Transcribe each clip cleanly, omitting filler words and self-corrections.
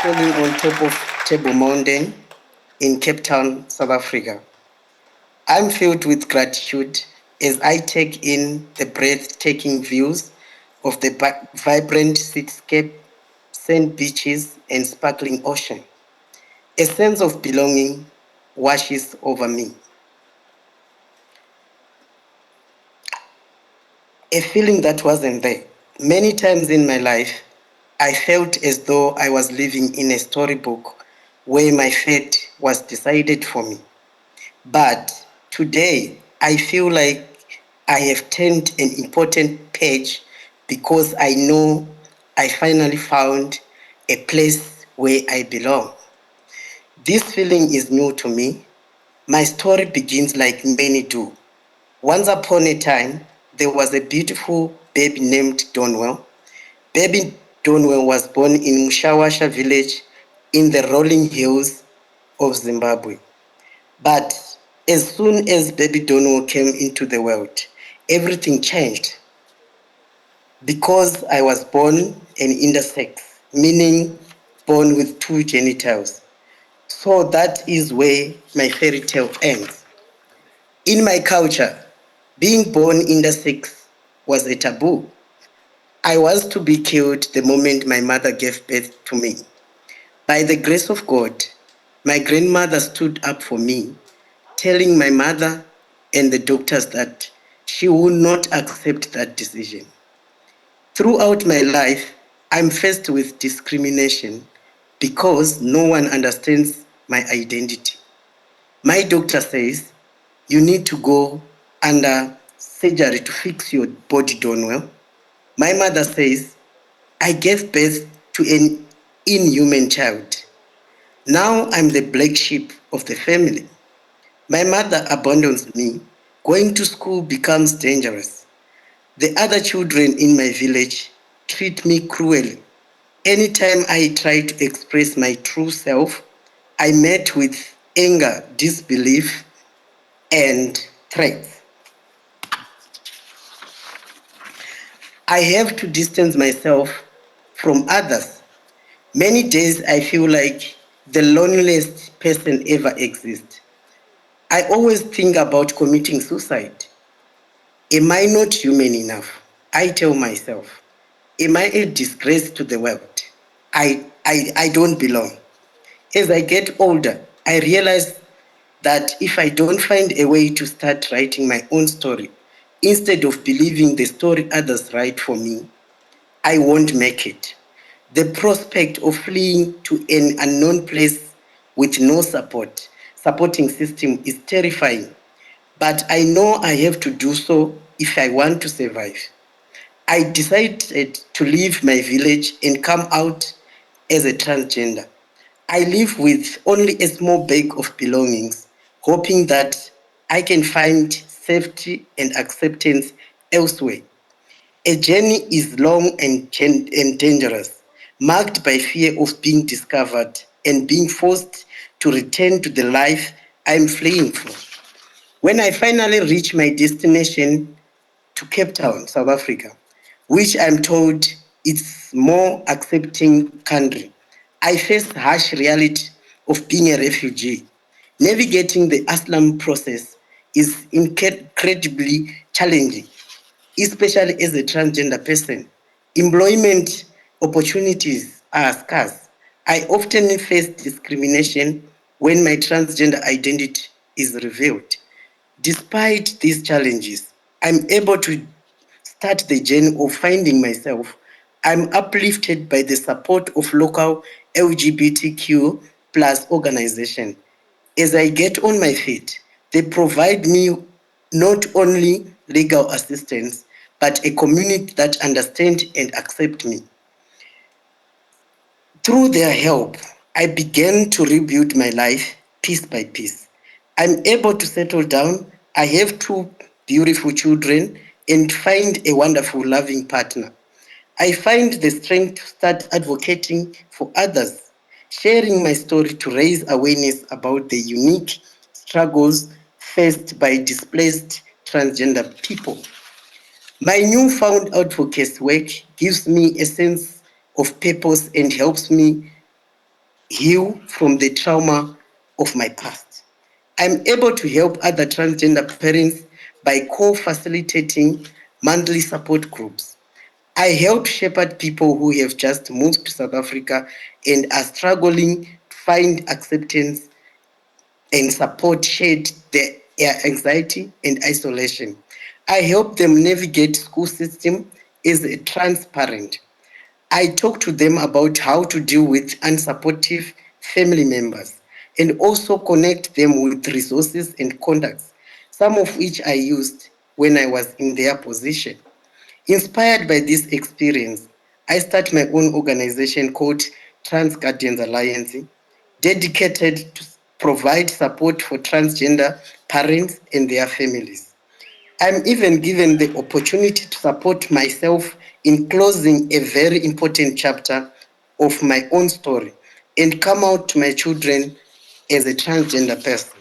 standing on top of Table Mountain in Cape Town, South Africa. I'm filled with gratitude as I take in the breathtaking views of the vibrant cityscape, sand beaches, and sparkling ocean. A sense of belonging washes over me, a feeling that wasn't there. Many times in my life, I felt as though I was living in a storybook where my fate was decided for me. But today, I feel like I have turned an important page because I know I finally found a place where I belong. This feeling is new to me. My story begins like many do. Once upon a time, there was a beautiful baby named Donwell. Baby Donwell was born in Mushawasha village in the rolling hills of Zimbabwe. But as soon as baby Donwell came into the world, everything changed because I was born an intersex, meaning born with two genitals. So that is where my fairy tale ends. In my culture, being born intersex was a taboo. I was to be killed the moment my mother gave birth to me. By the grace of God, my grandmother stood up for me, telling my mother and the doctors that she would not accept that decision. Throughout my life, I'm faced with discrimination because no one understands my identity. My doctor says, you need to go under surgery to fix your body, Donwell. My mother says, I gave birth to an inhuman child. Now I'm the black sheep of the family. My mother abandons me. Going to school becomes dangerous. The other children in my village treat me cruelly. Anytime I try to express my true self, I met with anger, disbelief, and threats. I have to distance myself from others. Many days I feel like the loneliest person ever exists. I always think about committing suicide. Am I not human enough? I tell myself. Am I a disgrace to the world? I don't belong. As I get older, I realize that if I don't find a way to start writing my own story, instead of believing the story others write for me, I won't make it. The prospect of fleeing to an unknown place with no supporting system is terrifying. But I know I have to do so if I want to survive. I decided to leave my village and come out as a transgender. I live with only a small bag of belongings, hoping that I can find safety and acceptance elsewhere. A journey is long and dangerous, marked by fear of being discovered and being forced to return to the life I'm fleeing from. When I finally reach my destination to Cape Town, South Africa, which I'm told is more accepting country, I face the harsh reality of being a refugee. Navigating the asylum process is incredibly challenging, especially as a transgender person. Employment opportunities are scarce. I often face discrimination when my transgender identity is revealed. Despite these challenges, I'm able to start the journey of finding myself. I'm uplifted by the support of local LGBTQ plus organization. As I get on my feet, they provide me not only legal assistance, but a community that understands and accepts me. Through their help, I began to rebuild my life piece by piece. I'm able to settle down. I have two beautiful children and find a wonderful, loving partner. I find the strength to start advocating for others, sharing my story to raise awareness about the unique struggles faced by displaced transgender people. My newfound advocacy work gives me a sense of purpose and helps me heal from the trauma of my past. I'm able to help other transgender parents by co-facilitating monthly support groups. I help shepherd people who have just moved to South Africa and are struggling to find acceptance and support shared their anxiety and isolation. I help them navigate school system as a transparent. I talk to them about how to deal with unsupportive family members and also connect them with resources and contacts, some of which I used when I was in their position. Inspired by this experience, I started my own organization called Trans Guardians Alliance, dedicated to provide support for transgender parents and their families. I'm even given the opportunity to support myself in closing a very important chapter of my own story and come out to my children as a transgender person.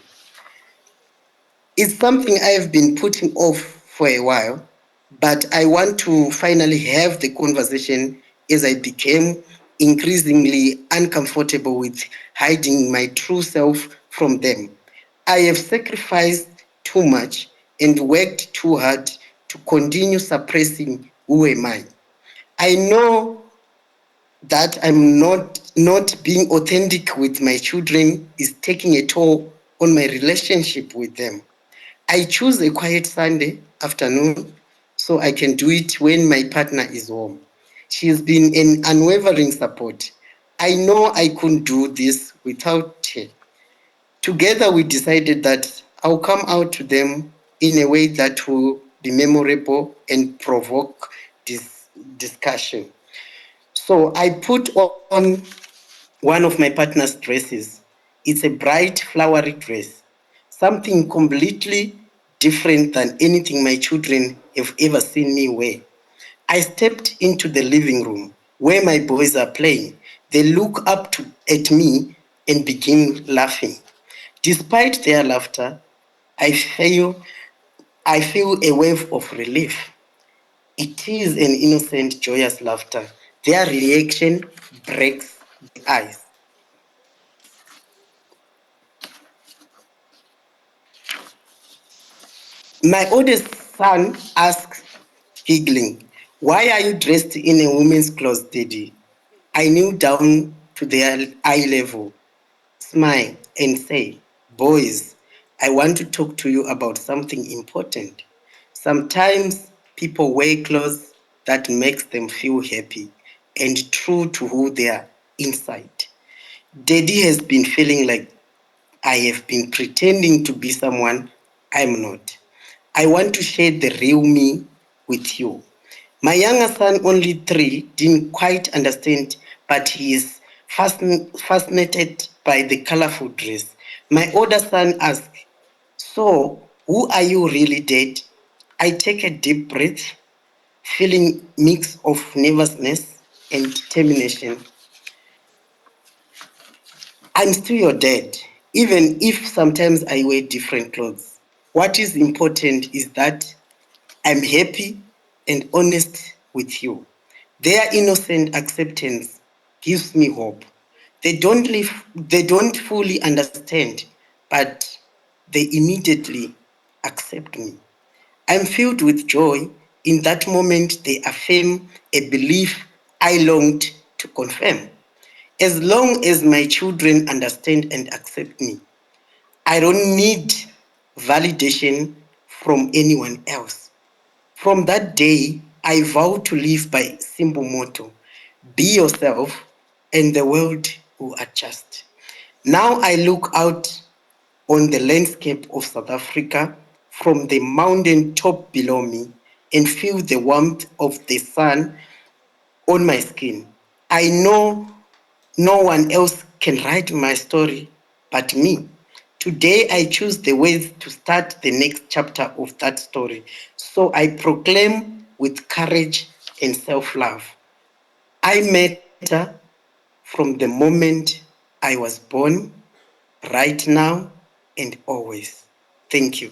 It's something I have been putting off for a while, but I want to finally have the conversation as I became increasingly uncomfortable with hiding my true self from them. I have sacrificed too much and worked too hard to continue suppressing who am I. I know that I'm not being authentic with my children is taking a toll on my relationship with them. I choose a quiet Sunday afternoon so I can do it when my partner is home. She has been an unwavering support. I know I couldn't do this without her. Together, we decided that I'll come out to them in a way that will be memorable and provoke this discussion. So I put on one of my partner's dresses. It's a bright, flowery dress, something completely different than anything my children have ever seen me wear. I stepped into the living room where my boys are playing. They look at me and begin laughing. Despite their laughter, I feel, I feel a wave of relief. It is an innocent, joyous laughter. Their reaction breaks the ice. My oldest son asks, giggling, "Why are you dressed in a woman's clothes, Daddy?" I kneel down to their eye level, smile, and say, "Boys, I want to talk to you about something important. Sometimes people wear clothes that makes them feel happy and true to who they are inside. Daddy has been feeling like I have been pretending to be someone I'm not. I want to share the real me with you." My younger son, only 3, didn't quite understand, but he is fascinated by the colorful dress. My older son asked, "So, who are you really, Dad?" I take a deep breath, feeling mix of nervousness and determination. I'm still your dad, even if sometimes I wear different clothes. What is important is that I'm happy and honest with you. Their innocent acceptance gives me hope. They don't fully understand, but they immediately accept me. I'm filled with joy. In that moment, they affirm a belief I longed to confirm. As long as my children understand and accept me, I don't need validation from anyone else. From that day, I vow to live by a simple motto: be yourself, and the world will adjust. Now I look out on the landscape of South Africa from the mountain top below me and feel the warmth of the sun on my skin. I know no one else can write my story but me. Today, I choose the ways to start the next chapter of that story. So I proclaim with courage and self love: I matter from the moment I was born, right now, and always. Thank you.